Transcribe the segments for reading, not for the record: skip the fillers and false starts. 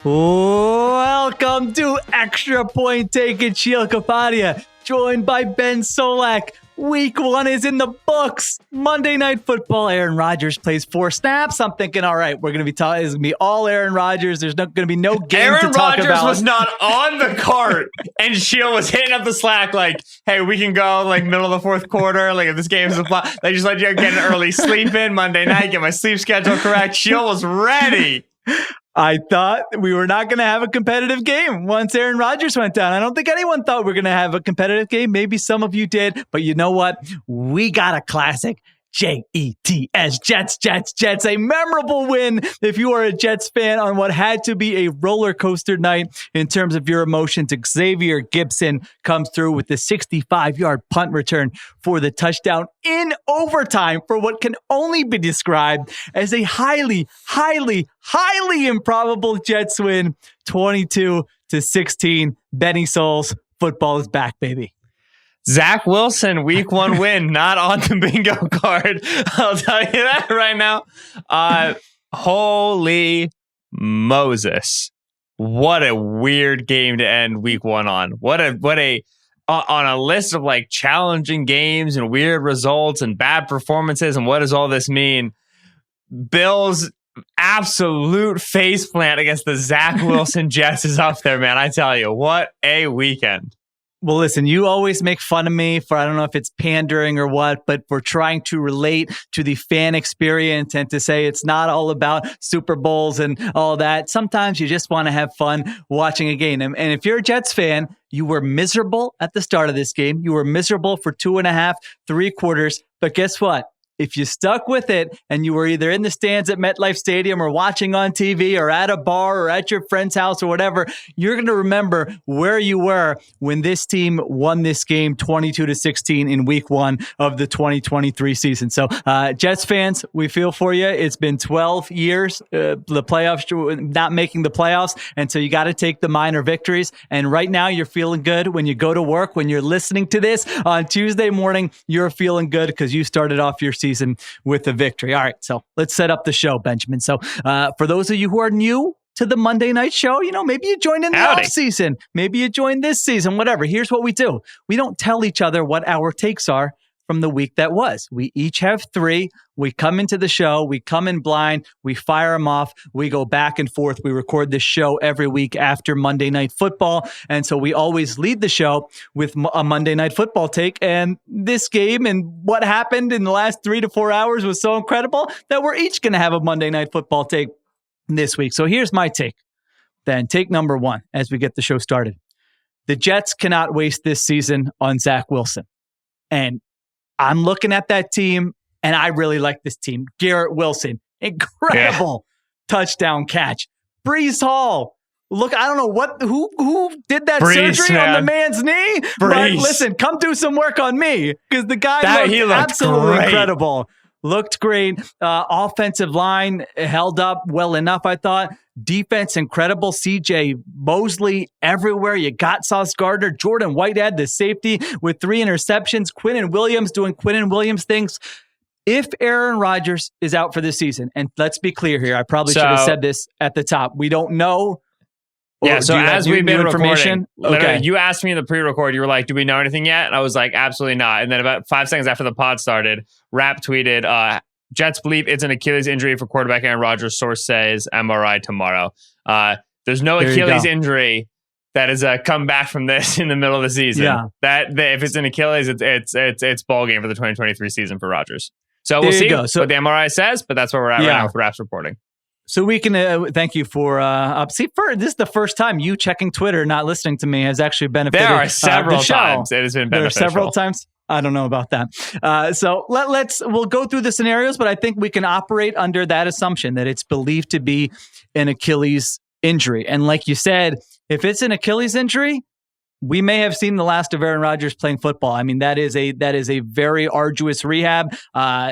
Welcome to Extra Point Taken. Sheil Kapadia, joined by Ben Solak. Week 1 is in the books. Monday Night Football. Aaron Rodgers plays 4 snaps. I'm thinking, all right, we're going to be talking. It's going to be all Aaron Rodgers. There's not going to be no game to talk about. Aaron Rodgers was not on the cart, and Sheil was hitting up the Slack like, "Hey, we can go like middle of the fourth quarter. Like if this game is a flop, they just let you get an early sleep in Monday night, get my sleep schedule correct." Sheil was ready. I thought we were not going to have a competitive game once Aaron Rodgers went down. I don't think anyone thought we were going to have a competitive game. Maybe some of you did, but you know what? We got a classic. Jets, Jets, a memorable win if you are a Jets fan on what had to be a roller coaster night in terms of your emotions. Xavier Gibson comes through with the 65-yard punt return for the touchdown in overtime for what can only be described as a highly improbable Jets win, 22-16. Benny Souls, football is back, baby. Zach Wilson, week 1 win, not on the bingo card. I'll tell you that right now. Holy Moses. What a weird game to end week 1 on. What a on a list of like challenging games and weird results and bad performances. And what does all this mean? Bills absolute face plant against the Zach Wilson Jets is up there, man. I tell you, what a weekend. Well, listen, you always make fun of me for, I don't know if it's pandering or what, but for trying to relate to the fan experience and to say it's not all about Super Bowls and all that. Sometimes you just want to have fun watching a game. And if you're a Jets fan, you were miserable at the start of this game. You were miserable for 2.5, 3 quarters. But guess what? If you stuck with it and you were either in the stands at MetLife Stadium or watching on TV or at a bar or at your friend's house or whatever, you're going to remember where you were when this team won this game 22-16 in week 1 of the 2023 season. So Jets fans, we feel for you. It's been 12 years, the playoffs, not making the playoffs. And so you got to take the minor victories. And right now you're feeling good when you go to work, when you're listening to this on Tuesday morning, you're feeling good because you started off your season with a victory. All right, so let's set up the show, Benjamin. So for those of you who are new to the Monday night show, maybe you joined in the off season, maybe you joined this season, whatever. Here's what we do. We don't tell each other what our takes are from the week that was. We each have 3. We come into the show. We come in blind. We fire them off. We go back and forth. We record this show every week after Monday Night Football. And so we always lead the show with a Monday Night Football take. And this game and what happened in the last 3 to 4 hours was so incredible that we're each going to have a Monday Night Football take this week. So here's my take. Then take number 1 as we get the show started. The Jets cannot waste this season on Zach Wilson. And I'm looking at that team, and I really like this team. Garrett Wilson, incredible touchdown catch. Breece Hall, look, I don't know who did that surgery on the man's knee, but listen, come do some work on me because the guy looked absolutely incredible. Looked great. Offensive line held up well enough, I thought. Defense, incredible. CJ Mosley everywhere. You got Sauce Gardner. Jordan Whitehead, the safety, with 3 interceptions. Quinnen Williams doing Quinnen Williams things. If Aaron Rodgers is out for this season, and let's be clear here, I probably should have said this at the top. We don't know. Yeah, so as we've been recording, okay. You asked me in the pre-record, you were like, do we know anything yet? And I was like, absolutely not. And then about 5 seconds after the pod started, Rap tweeted, Jets believe it's an Achilles injury for quarterback Aaron Rodgers. Source says MRI tomorrow. There's no Achilles injury that has come back from this in the middle of the season. Yeah. If it's an Achilles, it's ball game for the 2023 season for Rodgers. So we'll see what the MRI says, but that's where we're at right now with Rap's reporting. So we can thank you for this is the first time you checking Twitter, not listening to me, has actually benefited. There are several times it has been beneficial. There are several times. I don't know about that. So we'll go through the scenarios, but I think we can operate under that assumption that it's believed to be an Achilles injury. And like you said, if it's an Achilles injury, we may have seen the last of Aaron Rodgers playing football. I mean, that is a very arduous rehab.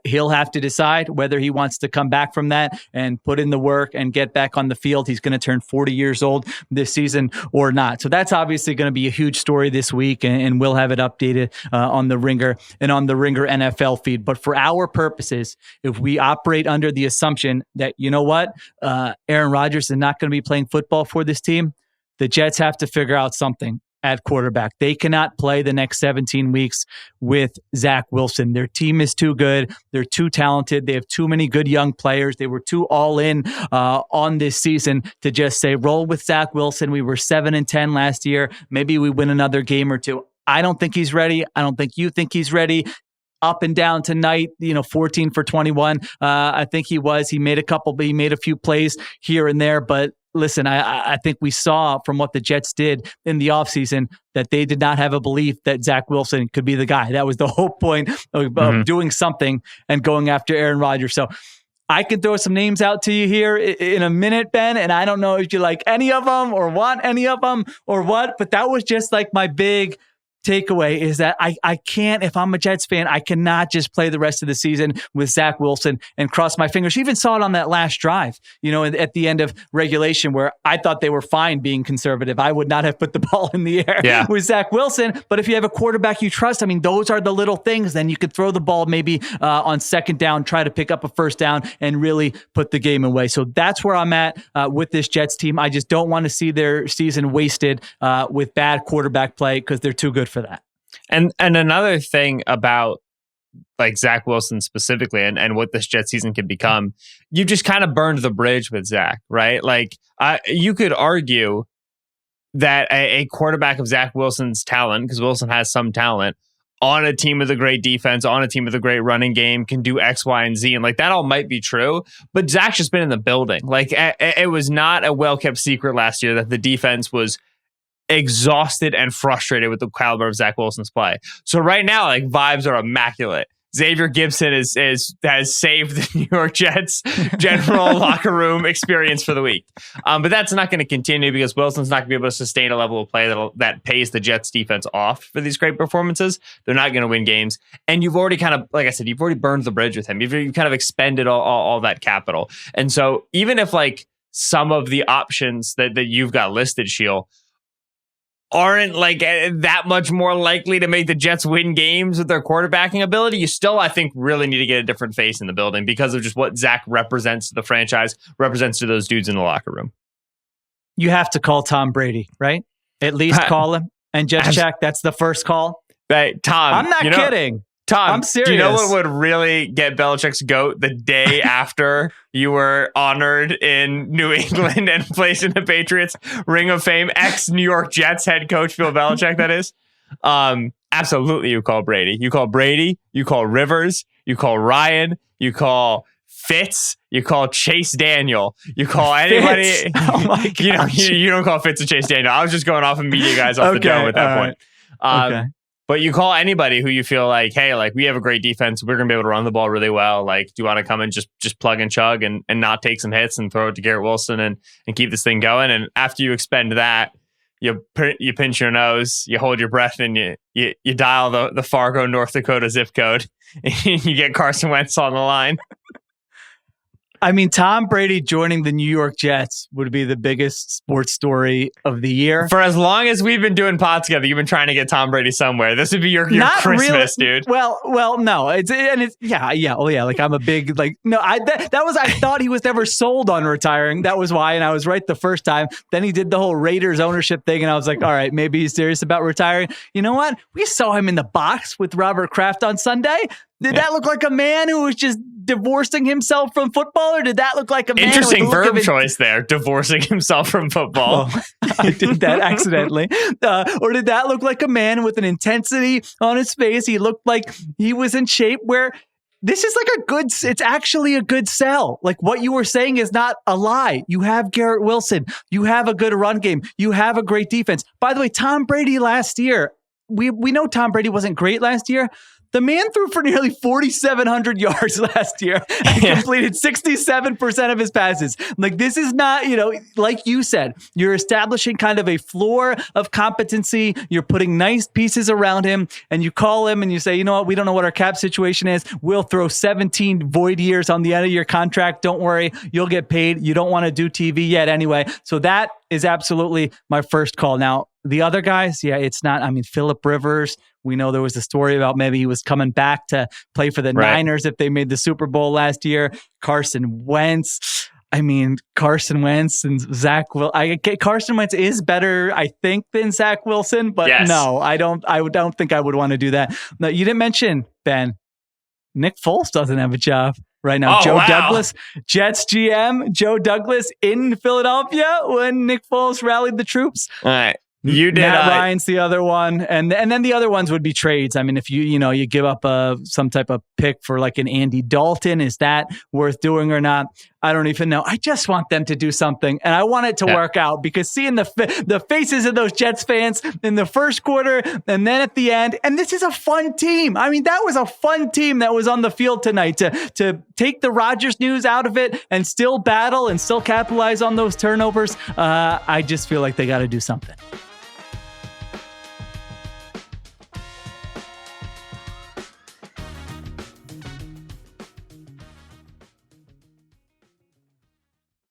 He'll have to decide whether he wants to come back from that and put in the work and get back on the field. He's going to turn 40 years old this season or not. So that's obviously going to be a huge story this week, and we'll have it updated on the Ringer and on the Ringer NFL feed. But for our purposes, if we operate under the assumption that, you know what, Aaron Rodgers is not going to be playing football for this team, the Jets have to figure out something at quarterback. They cannot play the next 17 weeks with Zach Wilson. Their team is too good. They're too talented. They have too many good young players. They were too all in on this season to just say, roll with Zach Wilson. We were 7-10 last year. Maybe we win another game or two. I don't think he's ready. I don't think you think he's ready. Up and down tonight, 14 for 21. I think he was. He made a few plays here and there, but listen, I think we saw from what the Jets did in the offseason that they did not have a belief that Zach Wilson could be the guy. That was the whole point of doing something and going after Aaron Rodgers. So I can throw some names out to you here in a minute, Ben, and I don't know if you like any of them or want any of them or what, but that was just like my big takeaway is that I can't, if I'm a Jets fan, I cannot just play the rest of the season with Zach Wilson and cross my fingers. You even saw it on that last drive, at the end of regulation where I thought they were fine being conservative. I would not have put the ball in the air with Zach Wilson. But if you have a quarterback you trust, I mean, those are the little things. Then you could throw the ball maybe on second down, try to pick up a first down and really put the game away. So that's where I'm at with this Jets team. I just don't want to see their season wasted with bad quarterback play because they're too good for that. And another thing about like Zach Wilson specifically and what this Jet season can become, you just kind of burned the bridge with Zach, right? Like you could argue that a quarterback of Zach Wilson's talent, because Wilson has some talent, on a team with a great defense, on a team with a great running game, can do X, Y, and Z. And like that all might be true, but Zach's just been in the building. Like it was not a well-kept secret last year that the defense was exhausted and frustrated with the caliber of Zach Wilson's play. So right now, like vibes are immaculate. Xavier Gibson has saved the New York Jets general locker room experience for the week. But that's not going to continue because Wilson's not going to be able to sustain a level of play that pays the Jets defense off for these great performances. They're not going to win games. And you've already kind of, like I said, you've already burned the bridge with him. You've kind of expended all that capital. And so even if like some of the options that you've got listed, Sheil, aren't like that much more likely to make the Jets win games with their quarterbacking ability, you still, I think, really need to get a different face in the building because of just what Zach represents to the franchise, represents to those dudes in the locker room. You have to call Tom Brady, right? At least call him and just check. That's the first call. Hey, Tom. I'm not kidding. Tom, I'm serious. Do you know what would really get Belichick's goat the day after you were honored in New England and placed in the Patriots Ring of Fame? Ex-New York Jets head coach Bill Belichick, that is. Absolutely, you call Brady. You call Brady. You call Rivers. You call Ryan. You call Fitz. You call Chase Daniel. You call anybody. Fitz. Oh my gosh. You don't call Fitz and Chase Daniel. I was just going off of media guys off the dome at that point. Okay. But you call anybody who you feel like, hey, like we have a great defense. We're going to be able to run the ball really well. Like, do you want to come and just plug and chug and not take some hits and throw it to Garrett Wilson and keep this thing going? And after you expend that, you pinch your nose, you hold your breath, and you dial the Fargo, North Dakota zip code, and you get Carson Wentz on the line. I mean, Tom Brady joining the New York Jets would be the biggest sports story of the year. For as long as we've been doing pods together, you've been trying to get Tom Brady somewhere. This would be your Christmas, dude. Well, no. Like I'm a big I thought he was never sold on retiring. That was why, and I was right the first time. Then he did the whole Raiders ownership thing, and I was like, all right, maybe he's serious about retiring. You know what? We saw him in the box with Robert Kraft on Sunday. Did that look like a man who was just divorcing himself from football, or did that look like a man? Interesting verb choice there, divorcing himself from football. Oh, I did that accidentally. Or did that look like a man with an intensity on his face? He looked like he was in shape where this is like it's actually a good sell. Like what you were saying is not a lie. You have Garrett Wilson. You have a good run game. You have a great defense. By the way, Tom Brady last year, we know Tom Brady wasn't great last year. The man threw for nearly 4,700 yards last year and completed 67% of his passes. Like, this is not, like you said, you're establishing kind of a floor of competency. You're putting nice pieces around him, and you call him and you say, you know what, we don't know what our cap situation is. We'll throw 17 void years on the end of your contract. Don't worry, you'll get paid. You don't want to do TV yet anyway. So that is absolutely my first call. Now, the other guys, it's not. I mean, Phillip Rivers, we know there was a story about maybe he was coming back to play for the Niners if they made the Super Bowl last year. Carson Wentz. I mean, Carson Wentz and Zach Wilson. Carson Wentz is better, I think, than Zach Wilson, but no, I don't think I would want to do that. No, you didn't mention, Ben, Nick Foles doesn't have a job right now. Douglas, Jets GM, Joe Douglas in Philadelphia when Nick Foles rallied the troops. All right. You did. Matt Ryan's the other one, and then the other ones would be trades. I mean, if you give up some type of pick for like an Andy Dalton, is that worth doing or not? I don't even know. I just want them to do something, and I want it to work out, because seeing the faces of those Jets fans in the first quarter and then at the end, and this is a fun team. I mean, that was a fun team that was on the field tonight to take the Rodgers news out of it and still battle and still capitalize on those turnovers. I just feel like they got to do something.